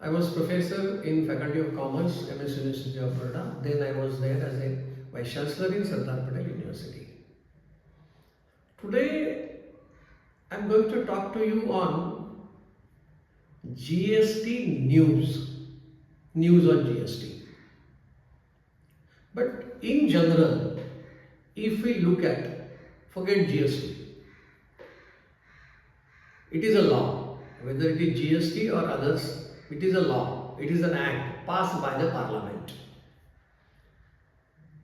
I was professor in Faculty of Commerce, MS University of Florida. Then I was there as a Vice Chancellor in Sardar Patel University. Today I am going to talk to you on GST news on GST. But in general, if we look at, forget GST, it is a law, whether it is GST or others, it is a law, it is an act passed by the parliament.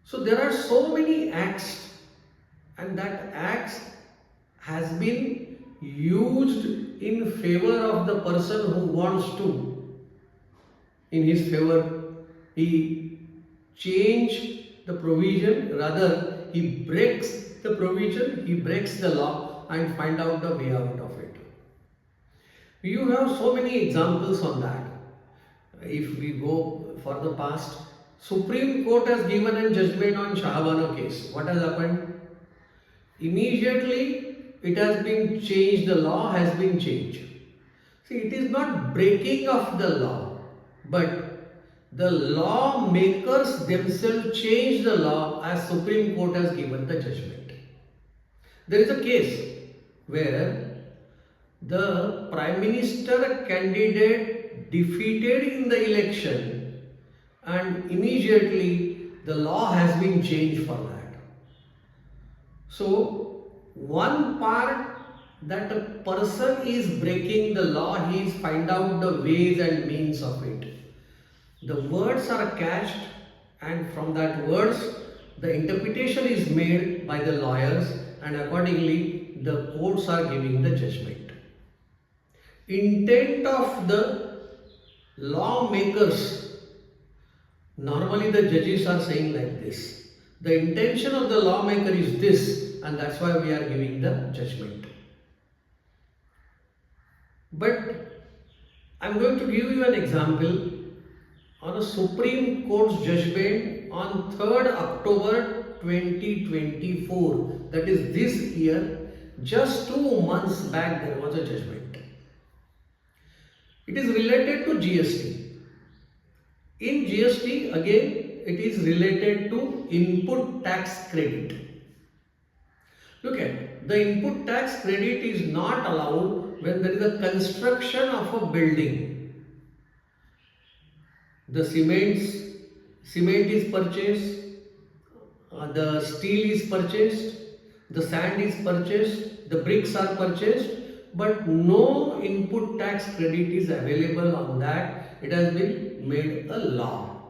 So there are so many acts, and that acts has been used in favor of the person who wants to. In his favor, he change the provision, rather he breaks the provision, he breaks the law and find out the way out of it. You have so many examples on that. If we go for the past, Supreme Court has given a judgment on Shahabano case. What has happened? Immediately it has been changed, the law has been changed. See, it is not breaking of the law, but the lawmakers themselves change the law as Supreme Court has given the judgment. There is a case where the Prime Minister candidate defeated in the election and immediately the law has been changed for that. So, one part that a person is breaking the law, he is find out the ways and means of it. The words are catched, and from that words, the interpretation is made by the lawyers, and accordingly the courts are giving the judgment. Intent of the lawmakers, normally the judges are saying like this, the intention of the lawmaker is this, and that's why we are giving the judgment. But I'm going to give you an example on a Supreme Court's judgment on 3rd October 2024, that is this year. Just 2 months back there was a judgment. It is related to GST. In GST, again, it is related to input tax credit. Look at, the input tax credit is not allowed when there is a construction of a building. The cement is purchased, the steel is purchased, the sand is purchased, the bricks are purchased, but no input tax credit is available on that. It has been made a law.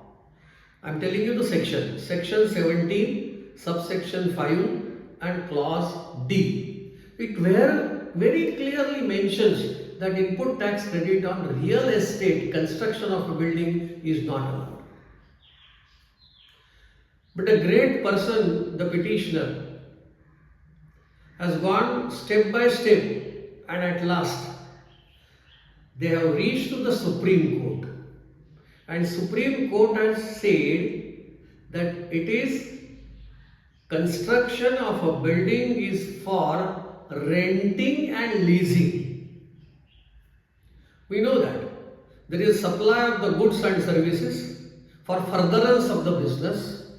I am telling you the section 17, subsection 5 and clause D. It very clearly mentions that input tax credit on real estate construction of a building is not allowed. But a great person, the petitioner, has gone step by step, and at last they have reached to the Supreme Court, and Supreme Court has said that it is construction of a building is for renting and leasing. We know that there is supply of the goods and services for furtherance of the business,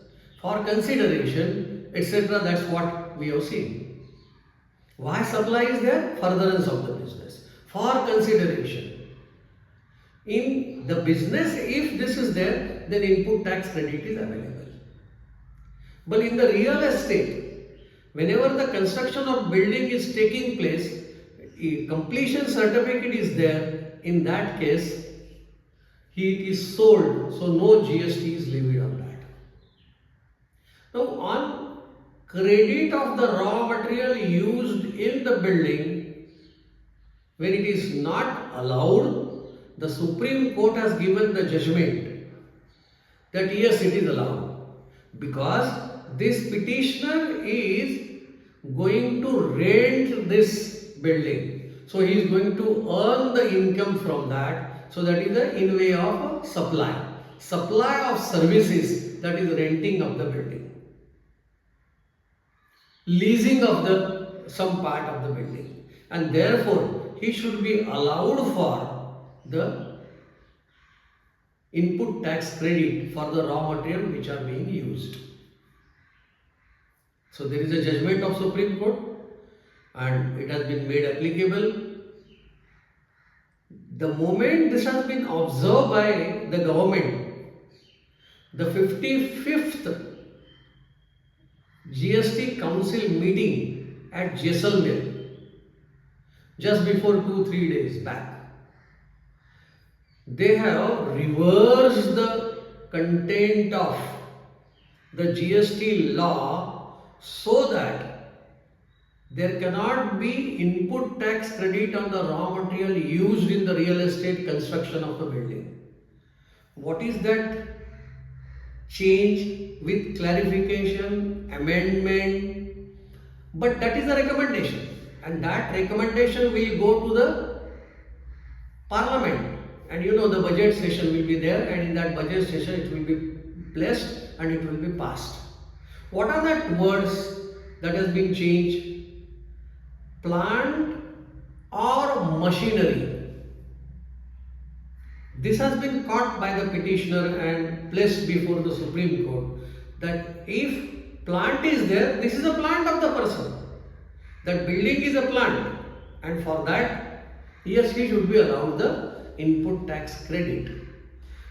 for consideration, etc. That's what we have seen. Why supply is there? Furtherance of the business, for consideration. In the business, if this is there, then input tax credit is available. But in the real estate, whenever the construction of building is taking place, a completion certificate is there. In that case, it is sold, so no GST is levied on that. Now, on credit of the raw material used in the building, when it is not allowed, the Supreme Court has given the judgment that yes, it is allowed, because this petitioner is going to rent this building, so he is going to earn the income from that. So that is in way of supply of services, that is renting of the building, leasing of the some part of the building, and therefore he should be allowed for the input tax credit for the raw material which are being used. So there is a judgment of Supreme Court and it has been made applicable. The moment this has been observed by the government, the 55th GST Council meeting at Jaisalmer, just before 2-3 days back, they have reversed the content of the GST law so that there cannot be input tax credit on the raw material used in the real estate construction of the building. What is that change with clarification, amendment? But that is the recommendation, and that recommendation will go to the Parliament, and you know the budget session will be there, and in that budget session it will be placed and it will be passed. What are that words that has been changed? Plant or machinery. This has been caught by the petitioner and placed before the Supreme Court that if plant is there, this is a plant of the person. That building is a plant, and for that he or she should be allowed the input tax credit.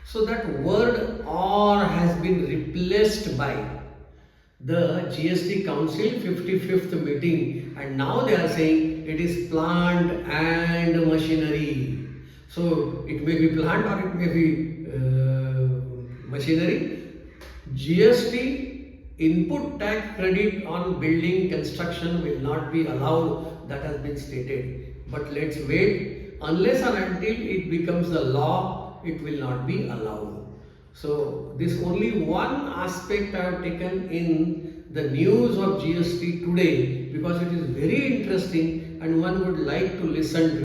So that word or has been replaced by the GST Council 55th meeting, and now they are saying it is plant and machinery. So it may be plant or it may be machinery. GST input tax credit on building construction will not be allowed, that has been stated. But let's wait, unless and until it becomes the law, it will not be allowed. So this only one aspect I have taken in the news of GST today because it is very interesting and one would like to listen to